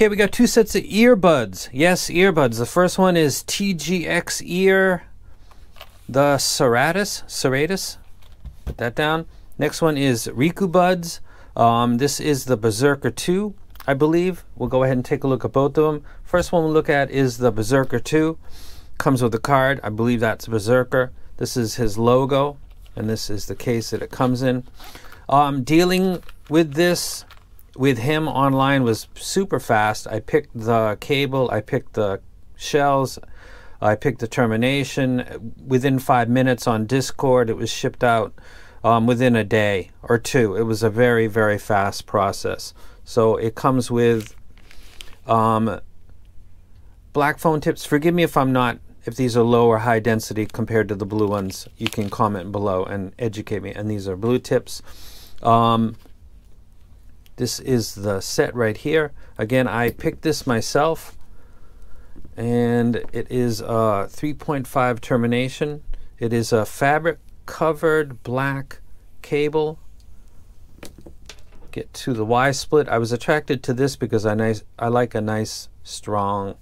Okay, we got two sets of earbuds. Yes, earbuds. The first one is TGX EAR the Serratus. Put that down. Next one is Earbuds. This is the Berserker 2, I believe. We'll go ahead and take a look at both of them. First one we'll look at is the Berserker 2. Comes with a card. I believe that's Berserker. This is his logo, and this is the case that it comes in. Dealing with this with him online was super fast. I picked the cable, I picked the shells, I picked the termination. Within 5 minutes on Discord, it was shipped out within a day or two. It was a very, very fast process. So it comes with black phone tips. Forgive me if these are low or high density compared to the blue ones. You can comment below and educate me. And these are blue tips. This is the set right here. Again, I picked this myself, and it is a 3.5 termination. It is a fabric covered black cable. Get to the Y split. I was attracted to this because I like a nice strong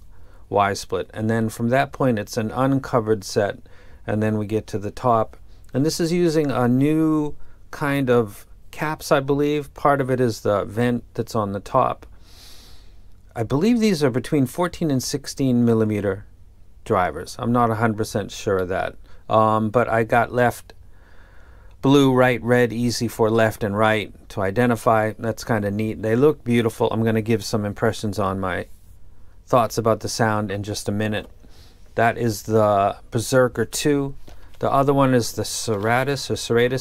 Y split, and then from that point it's an uncovered set, and then we get to the top, and this is using a new kind of caps, I believe. Part of it is the vent that's on the top. I believe these are between 14 and 16 millimeter drivers. I'm not 100% sure of that, but I got left blue, right, red, easy for left and right to identify. That's kind of neat. They look beautiful. I'm going to give some impressions on my thoughts about the sound in just a minute. That is the Berserker 2. The other one is the Serratus.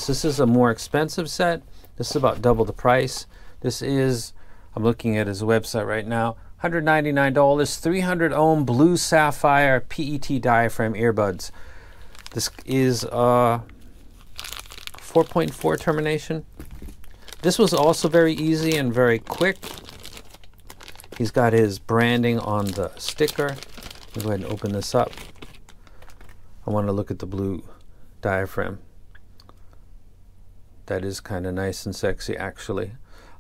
This is a more expensive set. This is about double the price. This is, I'm looking at his website right now, $199, 300 ohm blue sapphire PET diaphragm earbuds. This is 4.4 termination. This was also very easy and very quick. He's got his branding on the sticker. I'll go ahead and open this up. I want to look at the blue diaphragm. That is kind of nice and sexy, actually.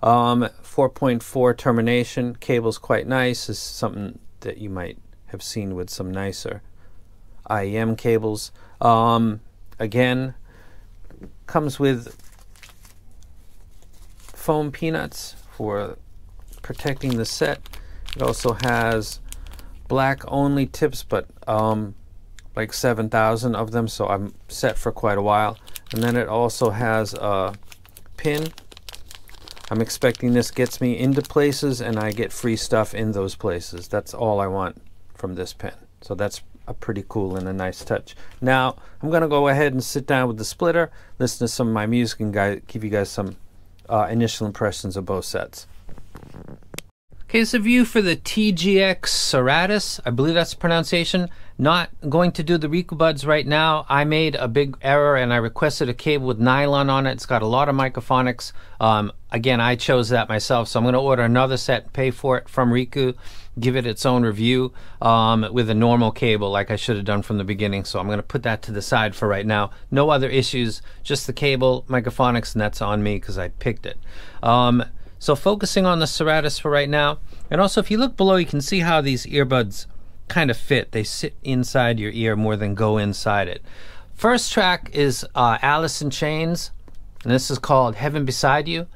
4.4 termination. Cable's quite nice. This is something that you might have seen with some nicer IEM cables. Again, comes with foam peanuts for protecting the set. It also has black only tips, but like 7,000 of them, so I'm set for quite a while. And then it also has a pin. I'm expecting this gets me into places and I get free stuff in those places. That's all I want from this pin. So that's a pretty cool and a nice touch. Now I'm going to go ahead and sit down with the splitter, listen to some of my music, and give you guys some initial impressions of both sets. Okay, it's a view for the TGX Serratus. I believe that's the pronunciation. Not going to do the Earbuds right now. I made a big error and I requested a cable with nylon on it. It's got a lot of microphonics. Again, I chose that myself, so I'm going to order another set, pay for it from Riku, give it its own review with a normal cable like I should have done from the beginning. So I'm going to put that to the side for right now. No other issues, just the cable, microphonics, and that's on me because I picked it. So focusing on the Serratus for right now. And also if you look below, you can see how these earbuds kind of fit. They sit inside your ear more than go inside it. First track is Alice in Chains, and this is called Heaven Beside You.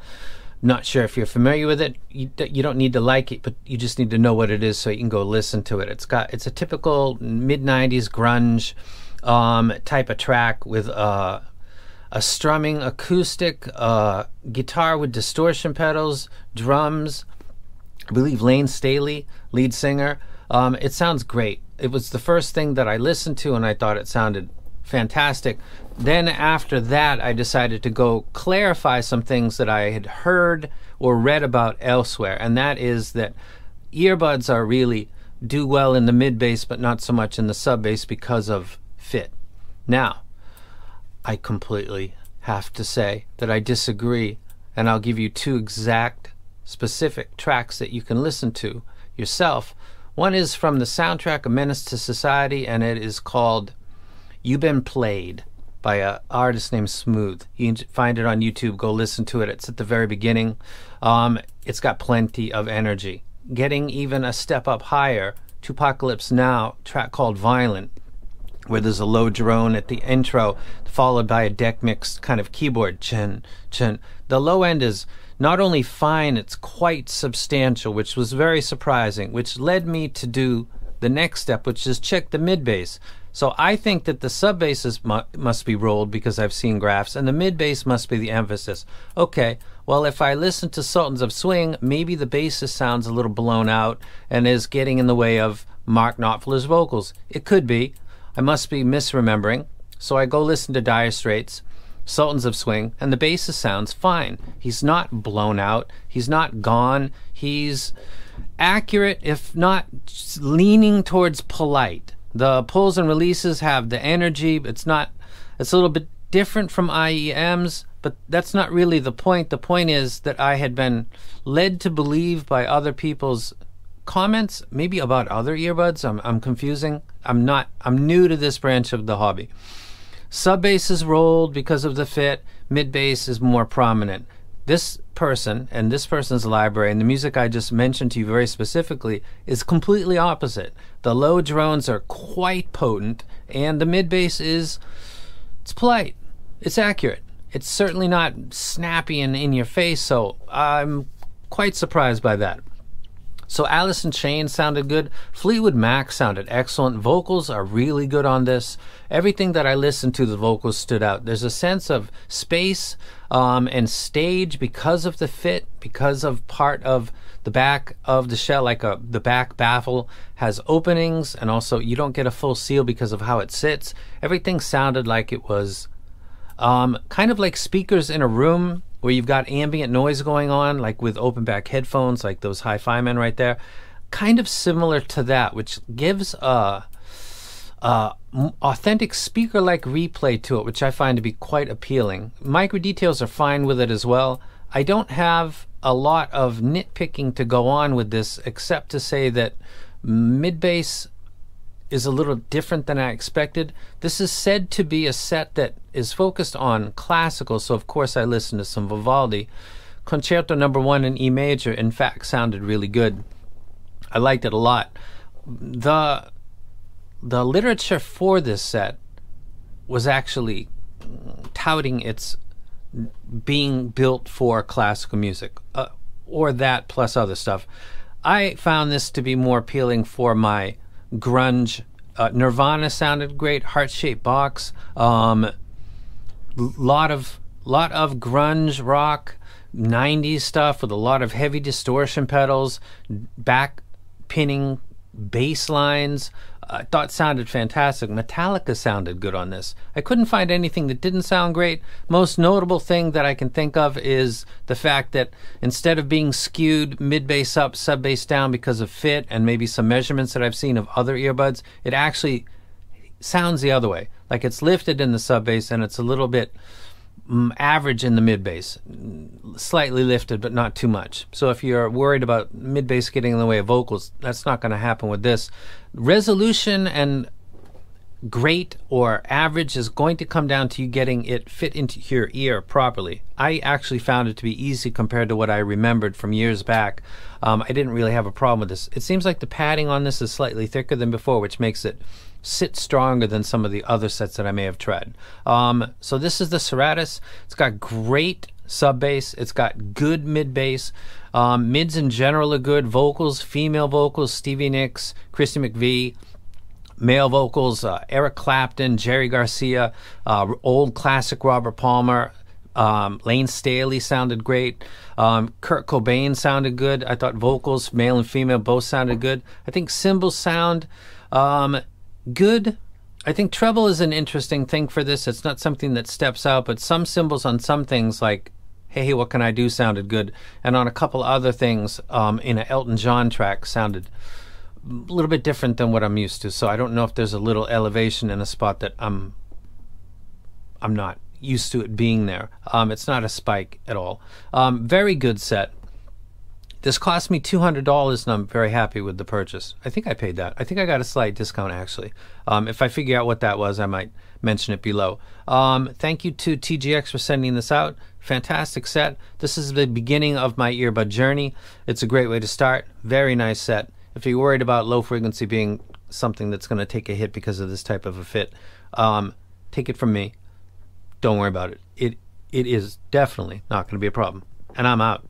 Not sure if you're familiar with it. You don't need to like it, but you just need to know what it is so you can go listen to it. It's a typical mid-90s grunge type of track with a strumming acoustic guitar with distortion pedals, drums. I believe Lane Staley, lead singer. It sounds great. It was the first thing that I listened to and I thought it sounded fantastic. Then after that I decided to go clarify some things that I had heard or read about elsewhere, and that is that earbuds are really do well in the mid bass but not so much in the sub bass because of fit. Now I completely have to say that I disagree, and I'll give you two exact specific tracks that you can listen to yourself. One is from the soundtrack A Menace to Society, and it is called You've Been Played by an artist named Smooth. You can find it on YouTube. Go listen to it. It's at the very beginning. It's got plenty of energy. getting even a step up higher, Tupacalypse Now, track called Violent, where there's a low drone at the intro, followed by a deck mix kind of keyboard, chin, chin. The low end is not only fine, it's quite substantial, which was very surprising, which led me to do the next step, which is check the mid bass. So I think that the sub basses must be rolled because I've seen graphs, and the mid bass must be the emphasis. Okay, well, if I listen to Sultans of Swing, maybe the bassist sounds a little blown out and is getting in the way of Mark Knopfler's vocals. It could be. I must be misremembering. So I go listen to Dire Straits, Sultans of Swing, and the bassist sounds fine. He's not blown out. He's not gone. He's accurate, if not leaning towards polite. The pulls and releases have the energy. It's a little bit different from IEM's, but that's not really the point. The point is that I had been led to believe by other people's comments, maybe about other earbuds. I'm confusing. I'm new to this branch of the hobby. Sub bass is rolled because of the fit. Mid bass is more prominent. This person and this person's library and the music I just mentioned to you very specifically is completely opposite. The low drones are quite potent, and the mid bass it's polite. It's accurate. It's certainly not snappy and in your face, so I'm quite surprised by that. So Alice in Chains sounded good. Fleetwood Mac sounded excellent. Vocals are really good on this. Everything that I listened to, the vocals stood out. There's a sense of space and stage because of the fit, because of part of the back of the shell, like the back baffle has openings, and also you don't get a full seal because of how it sits. Everything sounded like it was kind of like speakers in a room where you've got ambient noise going on, like with open back headphones, like those hi-fi men right there. Kind of similar to that, which gives a authentic speaker-like replay to it, which I find to be quite appealing. Micro details are fine with it as well. I don't have a lot of nitpicking to go on with this, except to say that mid-bass is a little different than I expected. This is said to be a set that is focused on classical, so of course I listened to some Vivaldi. Concerto No. 1 in E major, in fact, sounded really good. I liked it a lot. The literature for this set was actually touting its being built for classical music, or that plus other stuff. I found this to be more appealing for my grunge. Nirvana sounded great. Heart-shaped box. Lot of grunge rock, 90s stuff with a lot of heavy distortion pedals, back pinning bass lines. I thought sounded fantastic. Metallica sounded good on this. I couldn't find anything that didn't sound great. Most notable thing that I can think of is the fact that instead of being skewed mid-bass up, sub-bass down because of fit and maybe some measurements that I've seen of other earbuds, it actually sounds the other way. Like it's lifted in the sub-bass and it's a little bit average in the mid-bass. Slightly lifted, but not too much. So if you're worried about mid-bass getting in the way of vocals, that's not going to happen with this. Resolution and great or average is going to come down to you getting it fit into your ear properly. I actually found it to be easy compared to what I remembered from years back. I didn't really have a problem with this. It seems like the padding on this is slightly thicker than before, which makes it sit stronger than some of the other sets that I may have tried. So this is the Serratus. It's got great sub bass. It's got good mid bass. Mids in general are good. Vocals, female vocals, Stevie Nicks, Christy McVie. Male vocals, Eric Clapton, Jerry Garcia, old classic Robert Palmer. Lane Staley sounded great. Kurt Cobain sounded good. I thought vocals, male and female, both sounded good. I think cymbals sound good. I think treble is an interesting thing for this. It's not something that steps out, but some cymbals on some things like Hey, What Can I Do sounded good, and on a couple other things in an Elton John track sounded a little bit different than what I'm used to. So I don't know if there's a little elevation in a spot that I'm not used to it being there. It's not a spike at all. Very good set. This cost me $200, and I'm very happy with the purchase. I think I paid that. I think I got a slight discount, actually. If I figure out what that was, I might mention it below. Thank you to TGX for sending this out. Fantastic set. This is the beginning of my earbud journey. It's a great way to start. Very nice set. If you're worried about low frequency being something that's going to take a hit because of this type of a fit, take it from me. Don't worry about it. It is definitely not going to be a problem. And I'm out.